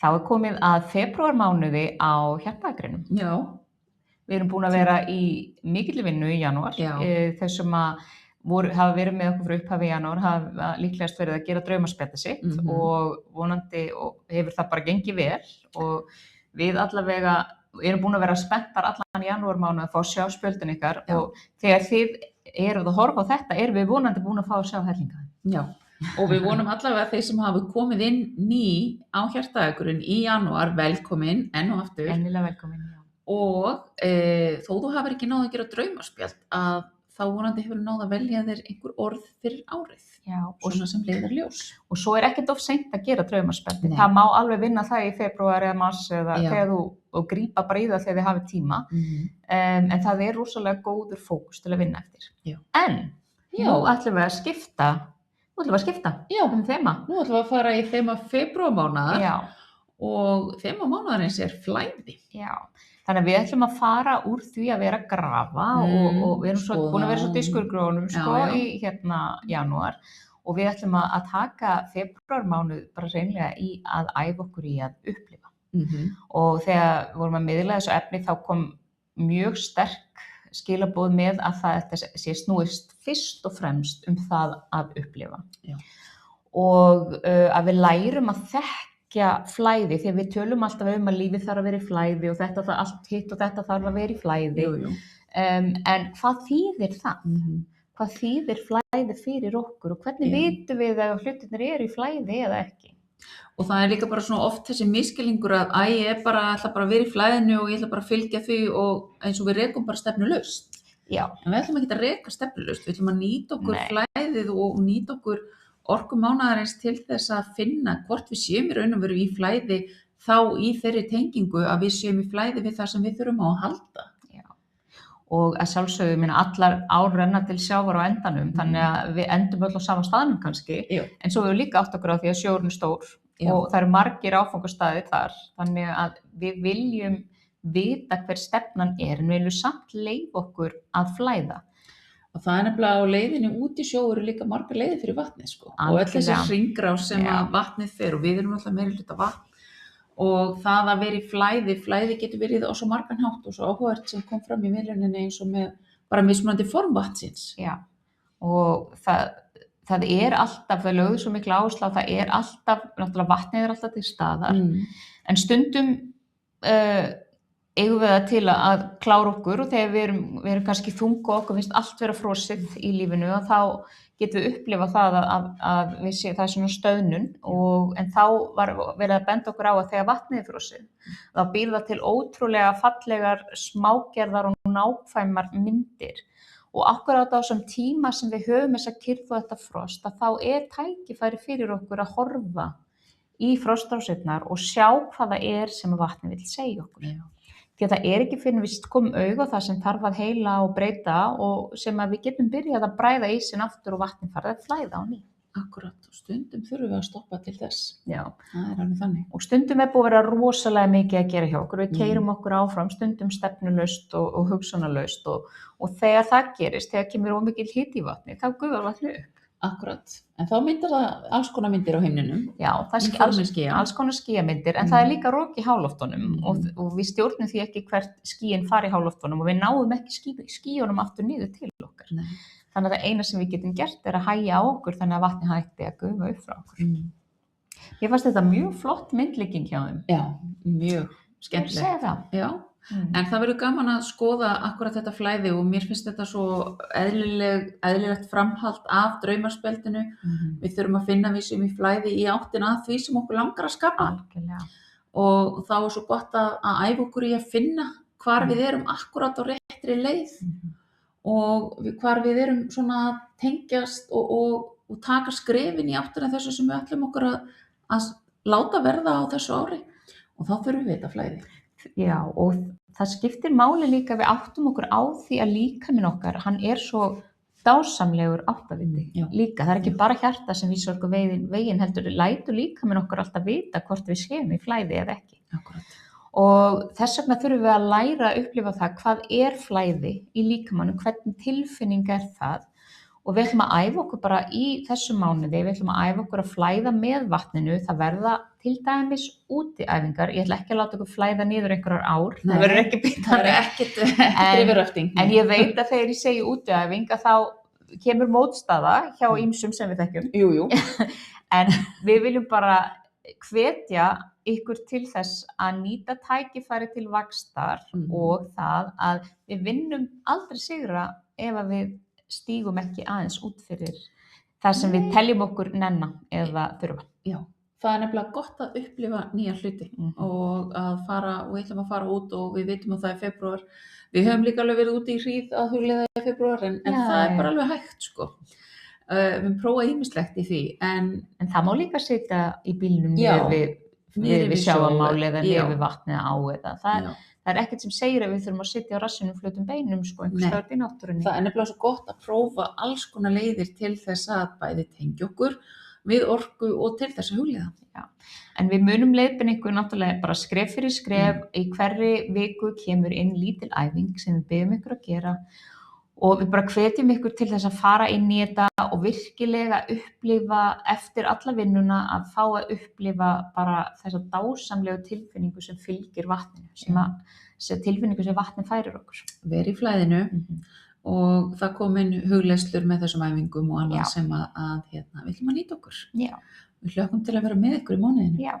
Þá komið að febrúarmánuði á Hjartagreinum. Já. Við erum búin að vera í mikilli vinnu í janúar. Þau sem hafa verið með okkur frá upphafi í janúar hafa líklegast verið að gera draumaspjallið sitt og vonandi hefur það bara gengið vel og við allavega erum búin að vera spenntar allan janúarmánuð að fá að sjá spjöldin ykkar og þegar þið eruð að horfa á þetta erum við vonandi búin að fá að sjá hellinga. Já. Og við vonum allavega að þeir sem hafa komið inn ný á Hjartagrinn í janúar velkomin enn og aftur. Ennilega velkomin, já. Og þó þú hafir ekki náð að gera draumaspjald að þá vonandi hefur náð að velja þér einhver orð fyrir árið. Já. Svona sem leiðar ljós. Og svo ekkert of seint að gera draumaspjaldi. Það má alveg vinna það í febrúar eða mars eða þegar þú grípa bara í það þegar þið hafið tíma. En það rosalega góður fókus til að vinna eftir. Já. En nú ætlum við að skipta. Þema. Nú ætlum við að fara í þema febrúarmánaðar. Já. Og þema mánaðarins flæði. Já. Þannig að við ætlum að fara úr því að vera að grafa og við erum búin að vera svo diskurgrónum í janúar og við ætlum að taka febrúarmánuð bara hreinlega í að æfa okkur í að upplifa. Og þegar við vorum að miðla þessu efni þá kom mjög sterk skilaboð með að þetta sé snúist fyrst og fremst það að upplifa. Já. Og að við lærum að flæði, því að við tölum alltaf að lífið þarf að vera í flæði og þetta það allt hitt og þetta þarf að vera í flæði. Jú. En hvað þýðir það? Hvað þýðir flæði fyrir okkur og hvernig vitum við að hlutirnir eru í flæði eða ekki? Og það líka bara svona oft þessi misskilningur að ég ætla bara að vera í flæðinu og ég ætla bara að fylgja því og eins og við rekum bara stefnulaust. Já. En við ætlum ekki að reka stefnulaust, við ætlum að nýta okkur flæðið og nýta okkur orku mánaðarins til þess að finna hvort við séum í raun og veru í flæði þá í þeirri tengingu að við séum í flæði við það sem við þurfum á að halda. Já. Og að sjálfsögðu allar ár renna til sjávar á endanum þannig að við endum öll á sama staðnum kannski. Já. En svo við líka átt okkur á því að sjórinn stór og það eru margir áfangastaðir þar þannig að við viljum vita hver stefnan en við viljum samt leyfa okkur að flæða. Og það nefnilega á leiðinni út í sjó eru líka margar leiðir fyrir vatnið og öll þessi hringrás sem að vatnið fer og við erum alltaf meiri hluta vatn og það að vera í flæði getur verið á svo margan hátt og svo áhugavert sem kom fram í miðluninni eins og með bara mismunandi form vatnsins. Já, og það alltaf, það lögðu svo mikla áherslu á það alltaf, náttúrulega vatnið alltaf til staðar en stundum eigum við það til að klára okkur og þegar við erum kannski þung og okkur finnst allt vera frosið í lífinu og þá getum við upplifa það að við séum það svona stöðnun en þá var verið að benda okkur á að þegar vatnið frosið þá býr það til ótrúlega fallegar smágerðar og nákvæmar myndir og akkurat á þessum tíma sem við höfum þessa kyrrð og þetta frost að þá tækifæri fyrir okkur að horfa í frostrósirnar og sjá hvað það sem vatnið vill segja okkur. Já. Því að það ekki fyrir við komum auga það sem þarf að heila og breyta og sem að við getum byrjað að bræða ísinn aftur og vatnið farið að flæða á ný. Akkurat, og stundum þurfum við að stoppa til þess. Já. Það alveg þannig. Og stundum búið að vera rosalega mikið að gera hjá okkur. Við keyrum okkur áfram, stundum stefnulaust og hugsunarlaust og þegar það gerist, þegar kemur ómikil hiti í vatni, þá gufar vatnið upp. Akkurat, en þá myndar það alls konar myndir á himninum. Já, það alls konar skýjamyndir, en það líka rok í háloftunum og við stjórnum því ekki hvert skýin fari í háloftunum og við náum ekki skýjunum aftur niður til okkar. Nei. Þannig að það eina sem við getum gert að hægja á okkur þannig að vatnið hætti að gufa upp frá okkur. Ég fannst þetta mjög flott myndlíking hjá þeim. Já, mjög skemmtilegt. Ég segi það. Já. En það verður gaman að skoða akkurat þetta flæði og mér finnst þetta svo eðlilegt framhald af draumaspjaldinu. Við þurfum að finna við sem í flæði í áttina að því sem okkur langar að skapa. Algjörlega. Og þá svo gott að æfa okkur í að finna hvar við erum akkurat á réttri leið og hvar við erum svona að tengjast og taka skrefin í áttina þessu sem við ætlum okkur að láta verða á þessu ári og þá þurfum við þetta flæði. Já, og það skiptir máli líka við áttum okkur á því að líkaminn okkar, hann svo dásamlegur áttaviti líka. Það ekki bara hjarta sem vísar okkur veginn heldur, lætur líkaminn okkar alltaf vita hvort við séum í flæði eða ekki. Akkurat. Og þess vegna þurfum við að læra að upplifa það hvað flæði í líkamannum, hvernig tilfinning það og við ætlum að æfa okkur bara í þessum mánuði, við ætlum að æfa okkur að flæða með vatninu, það verða til dæmis útiæfingar, ég ætla ekki að láta okkur flæða niður einhverjar ár, Nei, það verður ekki það er ekkert yfirröfting. En ég veit að þegar ég segi útiæfing að þá kemur mótstaða hjá ýmsum sem við þekkjum. Jú. En við viljum bara hvetja ykkur til þess að nýta tækifæri til vaxtar og það að við vinnum aldrei sigra ef að við stígum ekki aðeins út fyrir það sem við teljum okkur nenna eða þurfa. Já, það er nefnilega gott að upplifa nýja hluti og að fara, og við ætlum að fara út og við vitum að það er febrúar. Við höfum líka alveg verið úti í hríð að hugleiða í febrúar en það er bara alveg hægt sko. Við prófa ýmislegt í því en það má líka sitja í bílnum niður við sjávarmáli eða niður við vatnið á eða það er ekkert sem segir að við þurfum að sitja á rassinum flötum beinum sko einhvers staðar í náttúrunni. Það er nefnilega svo gott að prófa alls konar leiðir til þess að bæði tengja okkur við orku og til þess að hugleiða. Já, en við munum leiðbeiningu náttúrulega bara skref fyrir skref, í hverri viku kemur inn lítil æfing sem við biðjum ykkur að gera og við bara hvetjum ykkur til þess að fara inn í þetta og virkilega upplifa eftir alla vinnuna að fá að upplifa bara þessa dásamlegu tilfinningu sem fylgir vatninu, sem tilfinningu sem vatnið færir okkur. Verið í flæðinu og það kom inn hugleiðslur með þessum æfingum og annað sem að við ætlum að nýta okkur. Já. Við hlökkum til að vera með ykkur í mánuðinu. Já.